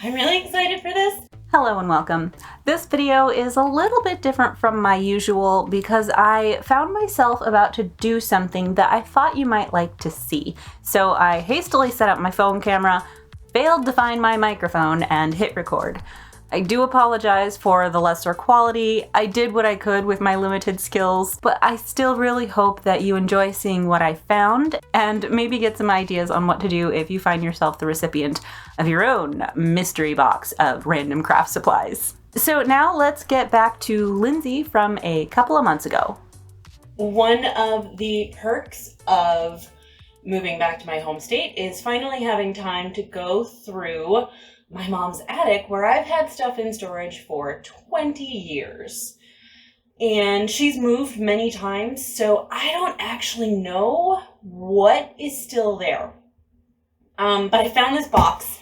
I'm really excited for this. Hello and welcome. This video is a little bit different from my usual because I found myself about to do something that I thought you might like to see. So I hastily set up my phone camera, failed to find my microphone, and hit record. I do apologize for the lesser quality. I did what I could with my limited skills, but I still really hope that you enjoy seeing what I found and maybe get some ideas on what to do if you find yourself the recipient of your own mystery box of random craft supplies. So now let's get back to Lindsay from a couple of months ago. One of the perks of moving back to my home state is finally having time to go through my mom's attic where I've had stuff in storage for 20 years. And she's moved many times, so I don't actually know what is still there. But I found this box.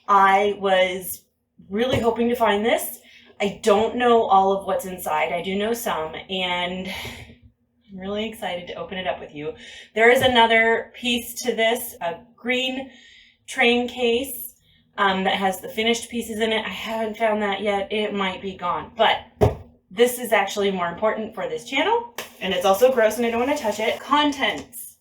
I was really hoping to find this. I don't know all of what's inside. I do know some, and I'm really excited to open it up with you. There is another piece to this, a green train case that has the finished pieces in it. I haven't found that yet. It might be gone, but this is actually more important for this channel, and it's also gross and I don't want to touch it. Contents: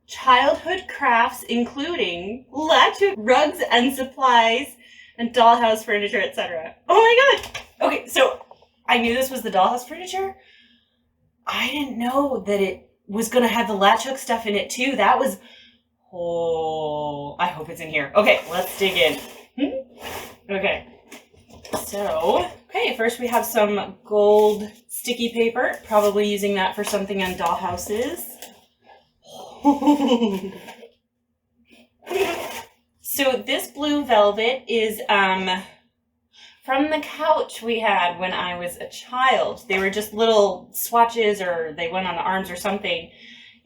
childhood crafts, including latchhook rugs and supplies, and dollhouse furniture, etc. Oh my god! Okay, so I knew this was the dollhouse furniture. I didn't know that it was going to have the latchhook stuff in it too. That was... Oh, I hope it's in here. Okay, let's dig in. Okay, so, first we have some gold sticky paper. Probably using that for something on dollhouses. So this blue velvet is from the couch we had when I was a child. They were just little swatches, or they went on the arms or something.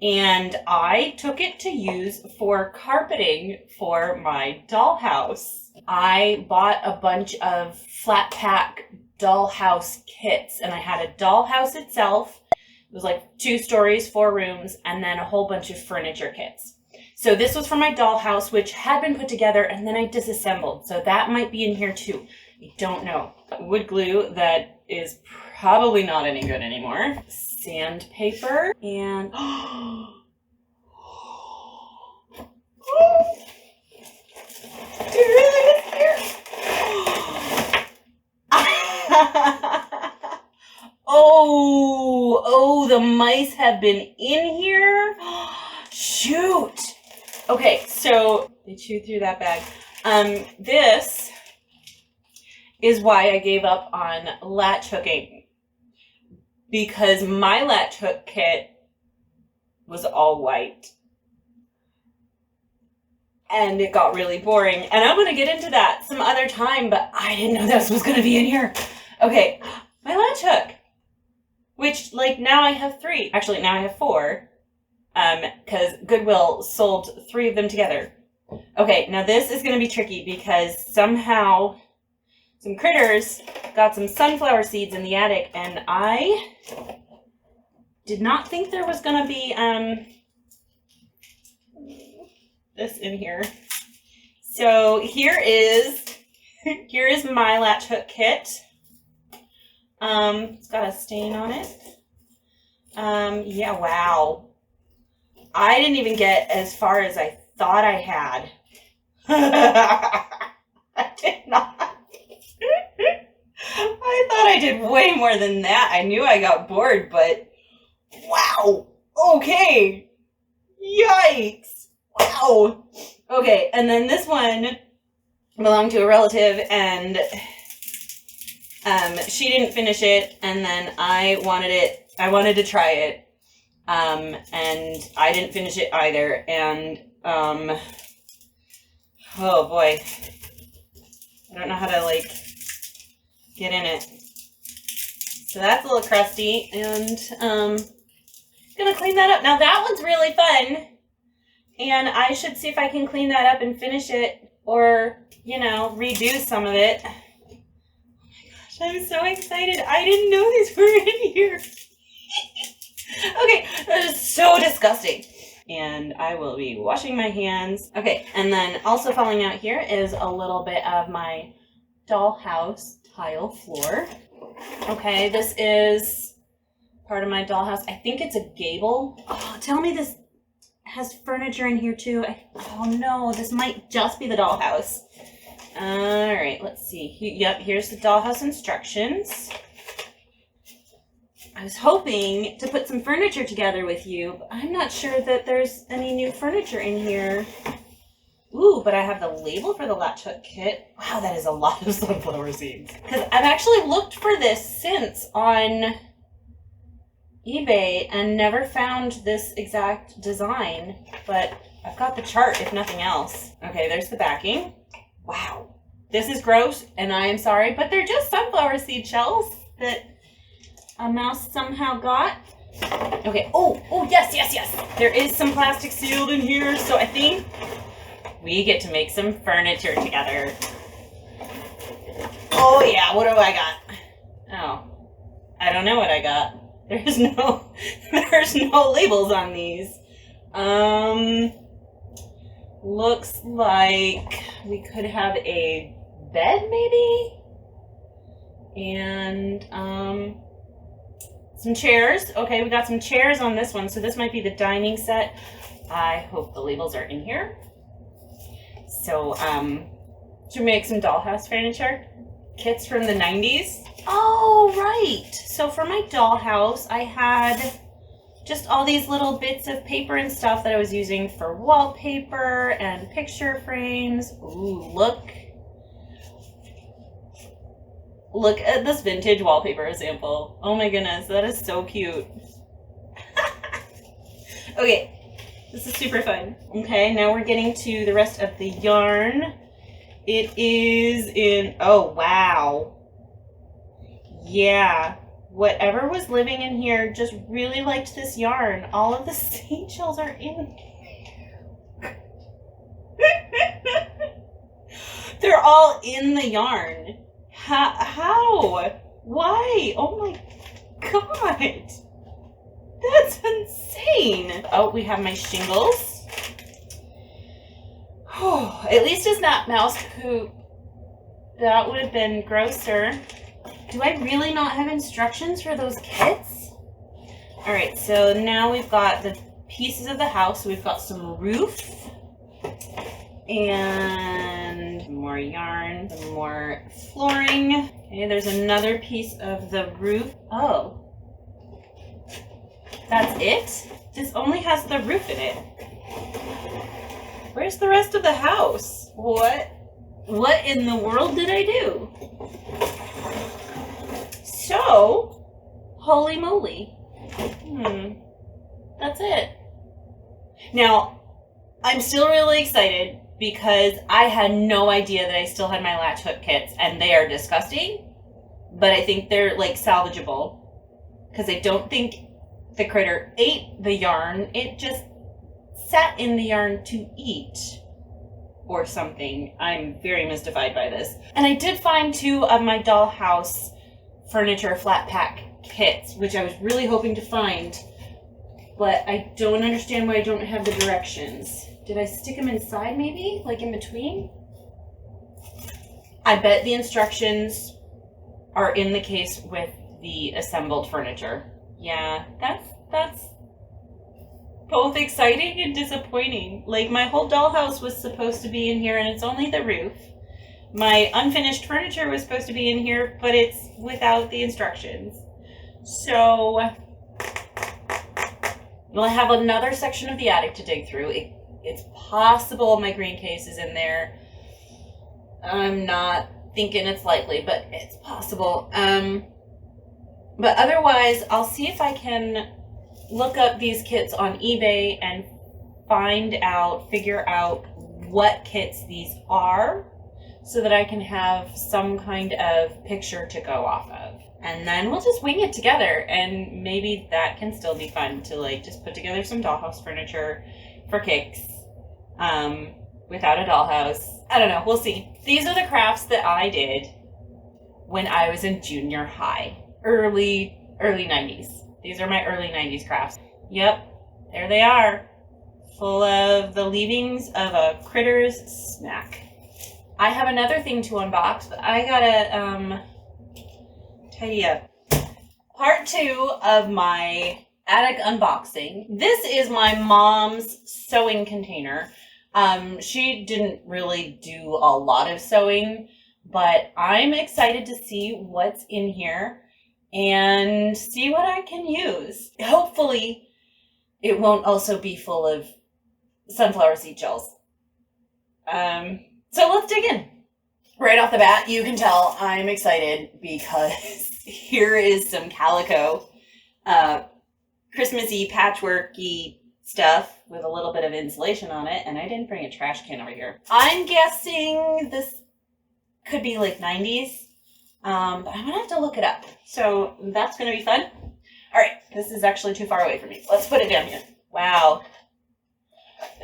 And I took it to use for carpeting for my dollhouse. I bought a bunch of flat pack dollhouse kits, and I had a dollhouse itself. It was like 2 stories, 4 rooms, and then a whole bunch of furniture kits. So this was for my dollhouse, which had been put together, and then I disassembled. So that might be in here too. I don't know. Wood glue that is probably not any good anymore. Sandpaper and... It really is here. Oh, the mice have been in here. Shoot. Okay, so they chewed through that bag. This is why I gave up on latch hooking, because my latch hook kit was all white. And it got really boring. And I'm going to get into that some other time, but I didn't know this was going to be in here. Okay, my latch hook, which, like, now I have 3. Actually, now I have 4, because Goodwill sold 3 of them together. Okay, now this is going to be tricky because somehow some critters got some sunflower seeds in the attic, and I did not think there was going to be this in here. So here is my latch hook kit. It's got a stain on it. Yeah, wow. I didn't even get as far as I thought I had. I did not. I thought I did way more than that. I knew I got bored, but wow. Okay. Yikes. Wow. Okay, and then this one belonged to a relative, and she didn't finish it, and then I wanted to try it, and I didn't finish it either, and oh boy, I don't know how to, like, get in it. So that's a little crusty, and gonna clean that up. Now that one's really fun, and I should see if I can clean that up and finish it, or, you know, redo some of it. Oh my gosh, I'm so excited. I didn't know these were in here. Okay, that is so disgusting. And I will be washing my hands. Okay, and then also falling out here is a little bit of my dollhouse tile floor. Okay, this is part of my dollhouse. I think it's a gable. Oh, tell me this has furniture in here too. Oh no, this might just be the dollhouse. All right, let's see. Yep, here's the dollhouse instructions. I was hoping to put some furniture together with you, but I'm not sure that there's any new furniture in here. Ooh, but I have the label for the latch hook kit. Wow, that is a lot of sunflower seeds. Because I've actually looked for this since on eBay and never found this exact design, but I've got the chart if nothing else. Okay, there's the backing. Wow, this is gross, and I am sorry, but they're just sunflower seed shells that a mouse somehow got. Okay, oh, yes. There is some plastic sealed in here, so I think we get to make some furniture together. Oh yeah, what have I got? Oh, I don't know what I got. There's no labels on these. Looks like we could have a bed maybe? And, some chairs. Okay, we got some chairs on this one, so this might be the dining set. I hope the labels are in here. So, to make some dollhouse furniture kits from the 90s. Oh, right. So for my dollhouse, I had just all these little bits of paper and stuff that I was using for wallpaper and picture frames. Ooh, Look at this vintage wallpaper sample. Oh my goodness, that is so cute. Okay, this is super fun. Okay, now we're getting to the rest of the yarn. It is in, oh wow. Yeah, whatever was living in here just really liked this yarn. All of the seed shells are in They're all in the yarn. How? Why? Oh my god. That's insane. Oh, we have my shingles. Oh, at least it's not mouse poop. That would have been grosser. Do I really not have instructions for those kits? All right, so now we've got the pieces of the house. So we've got some roof and more yarn, some more flooring. Okay, there's another piece of the roof. Oh, that's it? This only has the roof in it. Where's the rest of the house? What in the world did I do? So, holy moly. That's it. Now, I'm still really excited because I had no idea that I still had my latch hook kits, and they are disgusting, but I think they're like salvageable because I don't think the critter ate the yarn. It just sat in the yarn to eat or something. I'm very mystified by this. And I did find 2 of my dollhouse furniture flat pack kits, which I was really hoping to find, but I don't understand why I don't have the directions. Did I stick them inside maybe? Like in between? I bet the instructions are in the case with the assembled furniture. Yeah, that's both exciting and disappointing. Like, my whole dollhouse was supposed to be in here and it's only the roof. My unfinished furniture was supposed to be in here, but it's without the instructions. So, we'll have another section of the attic to dig through. It's possible my green case is in there. I'm not thinking it's likely, but it's possible. But otherwise, I'll see if I can look up these kits on eBay and figure out what kits these are so that I can have some kind of picture to go off of. And then we'll just wing it together, and maybe that can still be fun to like just put together some dollhouse furniture for kicks without a dollhouse. I don't know, we'll see. These are the crafts that I did when I was in junior high, early 90s. These are my early 90s crafts. Yep, there they are. full of the leavings of a Critters snack. I have another thing to unbox, but I gotta tidy up. Part 2 of my attic unboxing. This is my mom's sewing container. She didn't really do a lot of sewing, but I'm excited to see what's in here and see what I can use. Hopefully, it won't also be full of sunflower seed shells. So let's dig in. Right off the bat, you can tell I'm excited because here is some calico, Christmassy, patchworky stuff with a little bit of insulation on it, and I didn't bring a trash can over here. I'm guessing this could be like 90s, but I'm gonna have to look it up. So that's gonna be fun. All right, this is actually too far away from me. Let's put it down here. Wow,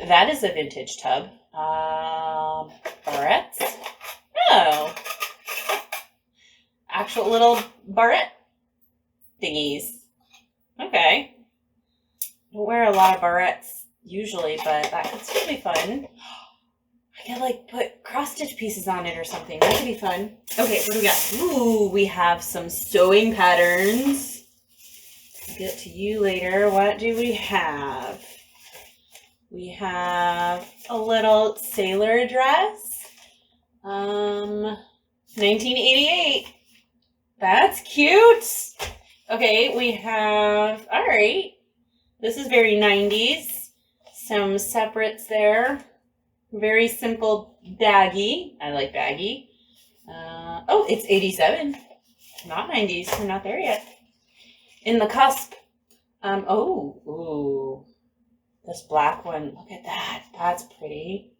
that is a vintage tub. Barrettes. Oh, actual little barrette thingies. Okay. Don't wear a lot of barrettes usually, but that could still be fun. I could like put cross stitch pieces on it or something. That could be fun. Okay, what do we got? Ooh, we have some sewing patterns. I'll get to you later. What do we have? We have a little sailor dress. 1988. That's cute. Okay, we have, all right. This is very 90s. Some separates there. Very simple baggy. I like baggy. Oh, it's 87. Not 90s. We're not there yet. In the cusp. Ooh. This black one. Look at that. That's pretty.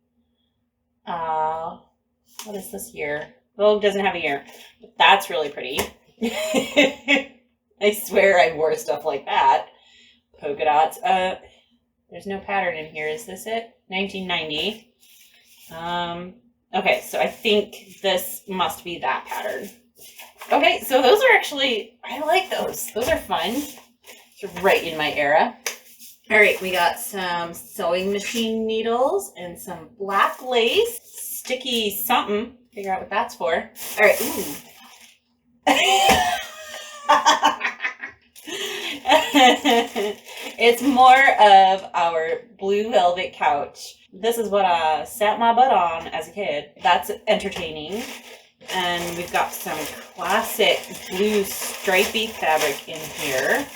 What is this year? Vogue doesn't have a year. But that's really pretty. I swear I wore stuff like that. Polka dots. There's no pattern in here. Is this it? 1990. Okay, so I think this must be that pattern. Okay, so those are actually, I like those. Those are fun. They're right in my era. All right, we got some sewing machine needles and some black lace, sticky something. Figure out what that's for. All right, ooh. It's more of our blue velvet couch. This is what I sat my butt on as a kid. That's entertaining. And we've got some classic blue stripy fabric in here.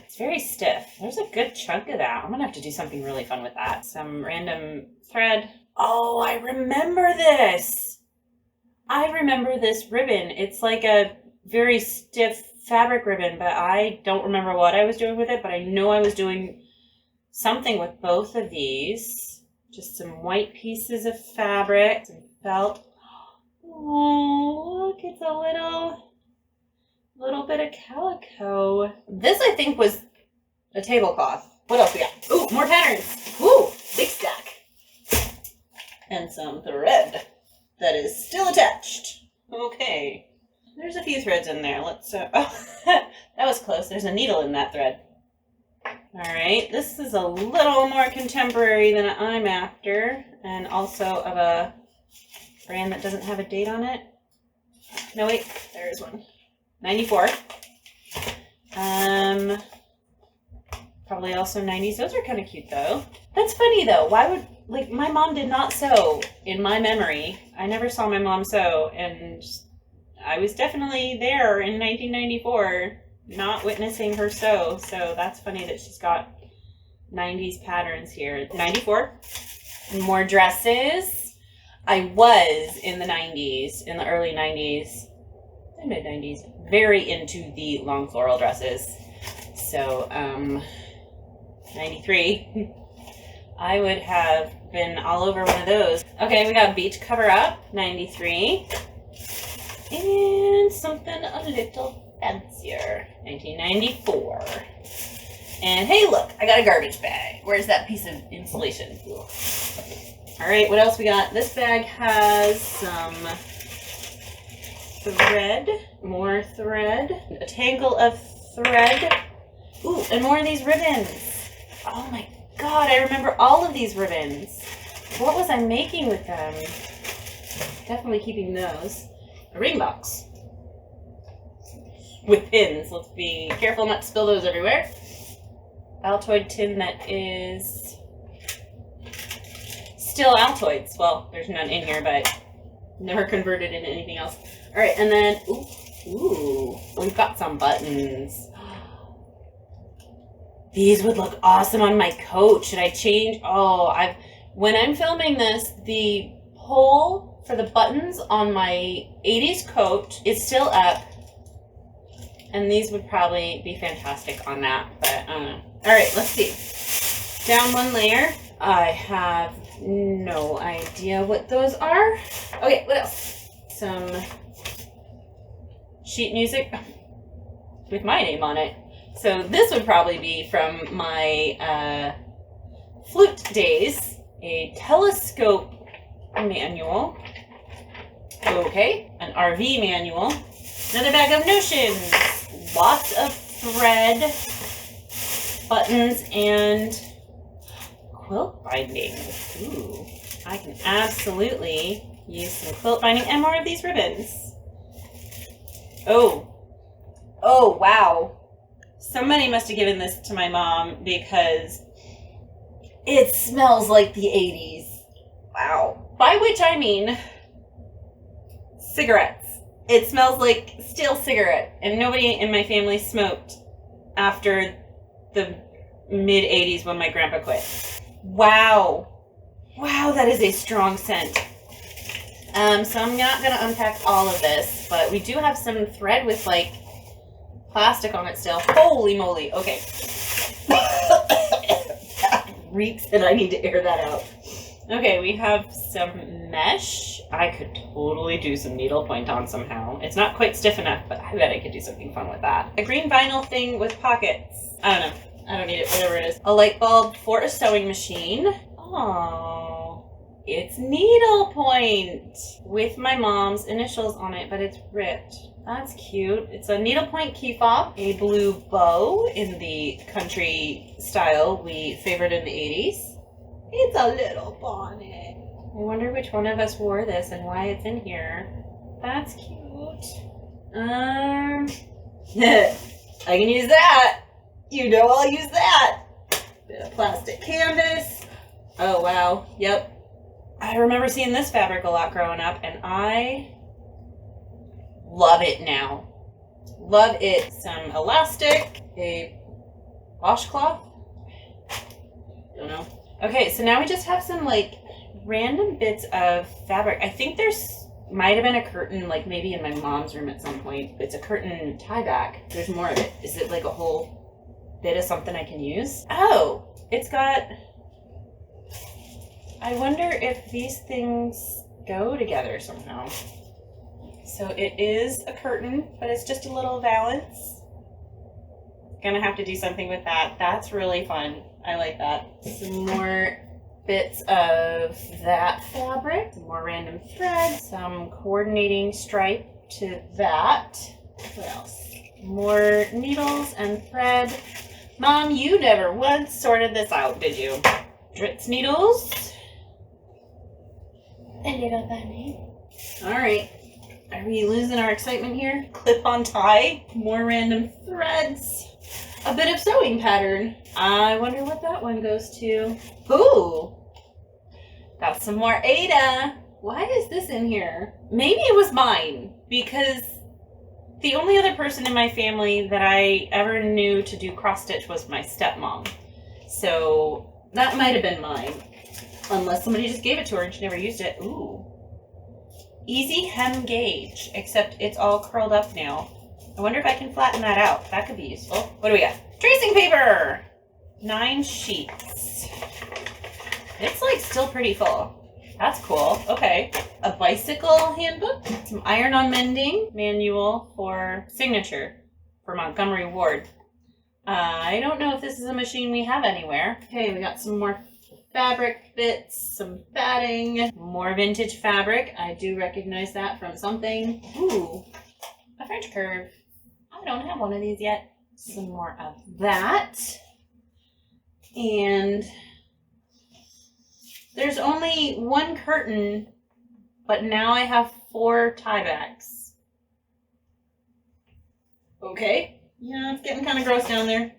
It's very stiff. There's a good chunk of that. I'm gonna have to do something really fun with that. Some random thread. Oh, I remember this. I remember this ribbon. It's like a very stiff fabric ribbon, but I don't remember what I was doing with it, but I know I was doing something with both of these. Just some white pieces of fabric, some felt. Oh, look, it's a little bit of calico. This, I think, was a tablecloth. What else we got? Ooh, more patterns. Ooh, big stack. And some thread that is still attached. Okay. There's a few threads in there. Let's, oh, that was close. There's a needle in that thread. All right, this is a little more contemporary than I'm after, and also of a brand that doesn't have a date on it. No, wait, there is one. 94. Probably also 90s. Those are kind of cute, though. That's funny, though. Why would, like, my mom did not sew in my memory. I never saw my mom sew, and I was definitely there in 1994, not witnessing her sew. So that's funny that she's got 90s patterns here. 94. More dresses. I was in the 90s, in the early 90s, and mid 90s, very into the long floral dresses. So, 93. I would have been all over one of those. Okay, we got beach cover up, 93. And something a little fancier, 1994. And hey, look, I got a garbage bag. Where's that piece of insulation? All right, what else we got? This bag has some thread, more thread, a tangle of thread. Ooh, and more of these ribbons. Oh my God, I remember all of these ribbons. What was I making with them? Definitely keeping those. A ring box. With pins. Let's be careful not to spill those everywhere. Altoid tin that is still Altoids. Well, there's none in here, but never converted into anything else. All right, and then, ooh, we've got some buttons. These would look awesome on my coat. Should I change? When I'm filming this, the poll for the buttons on my 80s coat is still up. And these would probably be fantastic on that, but I don't know. All right, let's see. Down one layer. I have no idea what those are. Okay, what else? Some sheet music with my name on it. So this would probably be from my flute days. A telescope manual. Okay, an RV manual. Another bag of notions. Lots of thread, buttons, and quilt binding. Ooh, I can absolutely use some quilt binding and more of these ribbons. Oh, wow. Somebody must have given this to my mom because it smells like the 80s. Wow. By which I mean cigarettes. It smells like stale cigarette, and nobody in my family smoked after the mid-80s when my grandpa quit. Wow. Wow, that is a strong scent. So I'm not going to unpack all of this, but we do have some thread with, like, plastic on it still. Holy moly. Okay. That reeks, and I need to air that out. Okay, we have some mesh. I could totally do some needlepoint on somehow. It's not quite stiff enough, but I bet I could do something fun with that. A green vinyl thing with pockets. I don't know. I don't need it, whatever it is. A light bulb for a sewing machine. Oh, it's needlepoint with my mom's initials on it, but it's ripped. That's cute. It's a needlepoint key fob, a blue bow in the country style we favored in the 80s. It's a little bonnet. I wonder which one of us wore this and why it's in here. That's cute. I can use that. You know I'll use that. Bit of plastic canvas. Oh, wow. Yep. I remember seeing this fabric a lot growing up, and I love it now. Love it. Some elastic, a washcloth. Don't know. Okay, so now we just have some, like, random bits of fabric. I think there's might have been a curtain, like, maybe in my mom's room at some point. It's a curtain tie back. There's more of it. Is it, like, a whole bit of something I can use? Oh, it's got... I wonder if these things go together somehow. So it is a curtain, but it's just a little valance. Gonna have to do something with that. That's really fun. I like that. Some more bits of that fabric, some more random thread, some coordinating stripe to that. What else? More needles and thread. Mom, you never once sorted this out, did you? Dritz needles. A little bunny. All right. Are we losing our excitement here? Clip-on tie. More random threads. A bit of sewing pattern. I wonder what that one goes to. Ooh. Got some more Ada. Why is this in here? Maybe it was mine, because the only other person in my family that I ever knew to do cross stitch was my stepmom. So that might have been mine. Unless somebody just gave it to her and she never used it. Ooh. Easy hem gauge, except it's all curled up now. I wonder if I can flatten that out. That could be useful. What do we got? Tracing paper! 9 sheets. It's like still pretty full. That's cool. Okay. A bicycle handbook. Some iron-on mending manual for signature for Montgomery Ward. I don't know if this is a machine we have anywhere. Okay, we got some more fabric bits, some batting, more vintage fabric. I do recognize that from something. Ooh, a French curve. I don't have one of these yet. Some more of that. And There's only one curtain, but now I have 4 tiebacks. Okay. Yeah, it's getting kind of gross down there.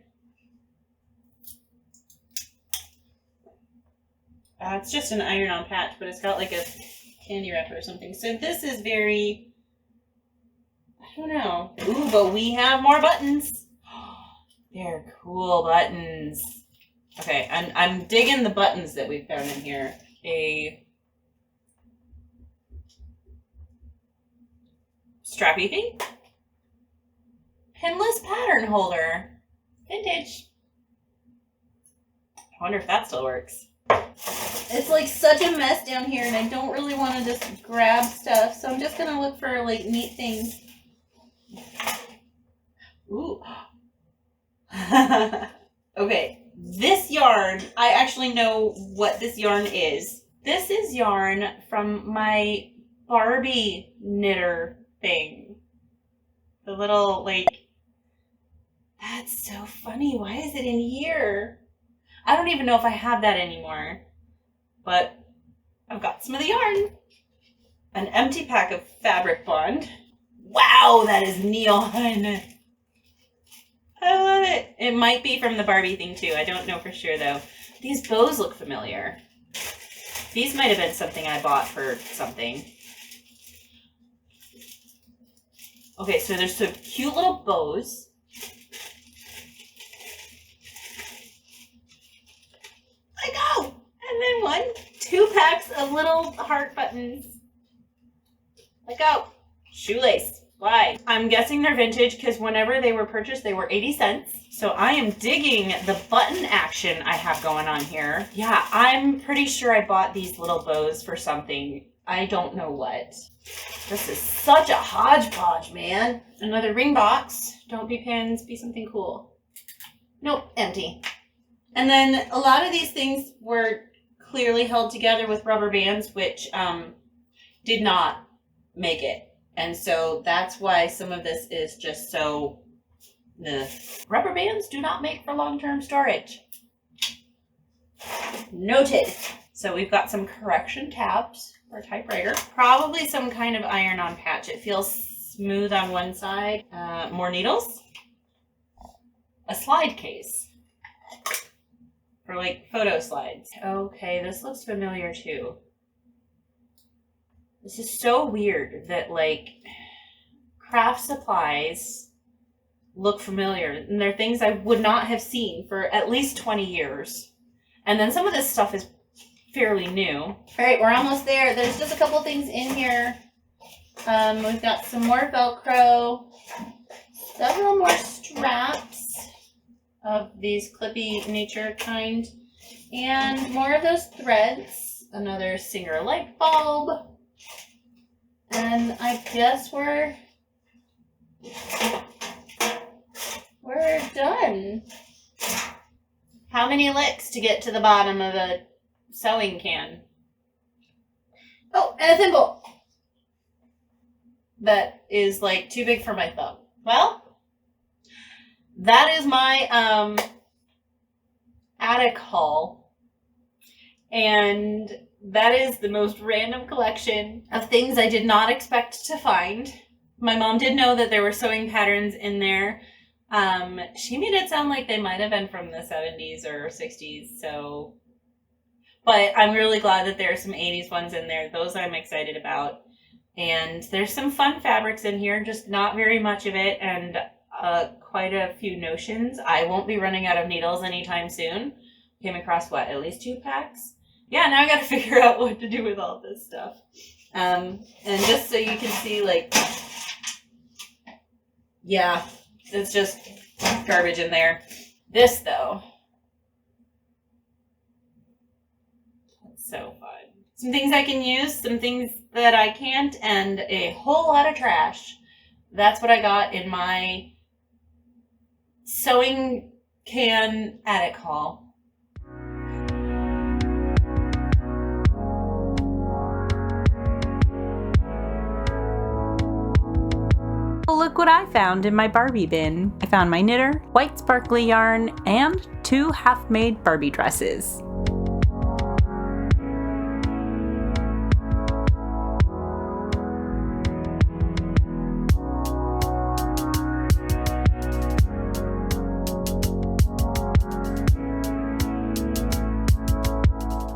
It's just an iron-on patch, but it's got like a candy wrapper or something. So this is very, I don't know. Ooh, but we have more buttons. They're cool buttons. Okay, I'm digging the buttons that we found in here. A strappy thing. Pinless pattern holder. Vintage. I wonder if that still works. It's like such a mess down here and I don't really want to just grab stuff. So I'm just going to look for like neat things. Ooh. Okay. This yarn, I actually know what this yarn is. This is yarn from my Barbie knitter thing. The little, like, that's so funny. Why is it in here? I don't even know if I have that anymore. But I've got some of the yarn. An empty pack of fabric bond. Wow, that is neon. I love it. It might be from the Barbie thing too. I don't know for sure though. These bows look familiar. These might have been something I bought for something. Okay, so there's some cute little bows. I go! And then 2 packs of little heart buttons. Let go. Shoelace. Why? I'm guessing they're vintage because whenever they were purchased, they were 80 cents. So I am digging the button action I have going on here. Yeah, I'm pretty sure I bought these little bows for something. I don't know what. This is such a hodgepodge, man. Another ring box. Don't be pins, be something cool. Nope, empty. And then a lot of these things were clearly held together with rubber bands, which did not make it. And so that's why some of this is just so, rubber bands do not make for long-term storage. Noted. So we've got some correction tabs for a typewriter. Probably some kind of iron-on patch. It feels smooth on one side. More needles. A slide case. For like photo slides. Okay, this looks familiar too. This is so weird that like craft supplies look familiar and they're things I would not have seen for at least 20 years. And then some of this stuff is fairly new. All right, we're almost there. There's just a couple things in here. We've got some more Velcro, several more straps of these clippy nature kind, and more of those threads, another Singer light bulb. And I guess we're done. How many licks to get to the bottom of a sewing can? Oh, and a thimble. That is like too big for my thumb. Well, that is my attic haul. And that is the most random collection of things I did not expect to find. My mom did know that there were sewing patterns in there. She made it sound like they might have been from the 70s or 60s, so. But I'm really glad that there are some 80s ones in there. Those I'm excited about. And there's some fun fabrics in here, just not very much of it, and quite a few notions. I won't be running out of needles anytime soon. Came across, what, at least 2 packs? Yeah, now I gotta figure out what to do with all this stuff. And just so you can see, like, yeah, it's just garbage in there. This, though, it's so fun. Some things I can use, some things that I can't, and a whole lot of trash. That's what I got in my sewing can attic haul. Look what I found in my Barbie bin. I found my knitter, white sparkly yarn, and 2 half-made Barbie dresses.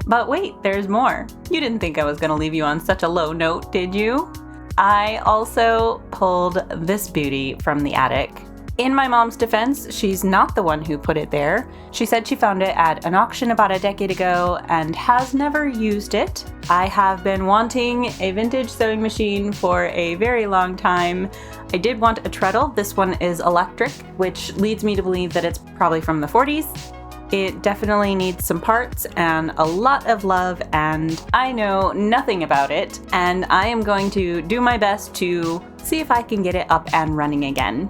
But wait, there's more. You didn't think I was gonna leave you on such a low note, did you? I also pulled this beauty from the attic. In my mom's defense, she's not the one who put it there. She said she found it at an auction about a decade ago and has never used it. I have been wanting a vintage sewing machine for a very long time. I did want a treadle. This one is electric, which leads me to believe that it's probably from the 40s. It definitely needs some parts and a lot of love, and I know nothing about it, and I am going to do my best to see if I can get it up and running again.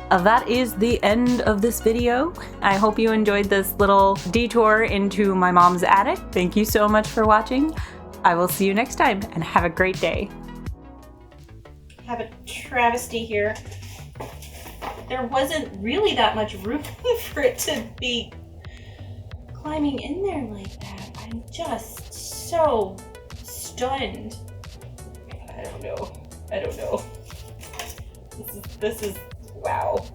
That is the end of this video. I hope you enjoyed this little detour into my mom's attic. Thank you so much for watching. I will see you next time, and have a great day. Have a travesty here. There wasn't really that much room for it to be climbing in there like that. I'm just so stunned. I don't know. This is wow.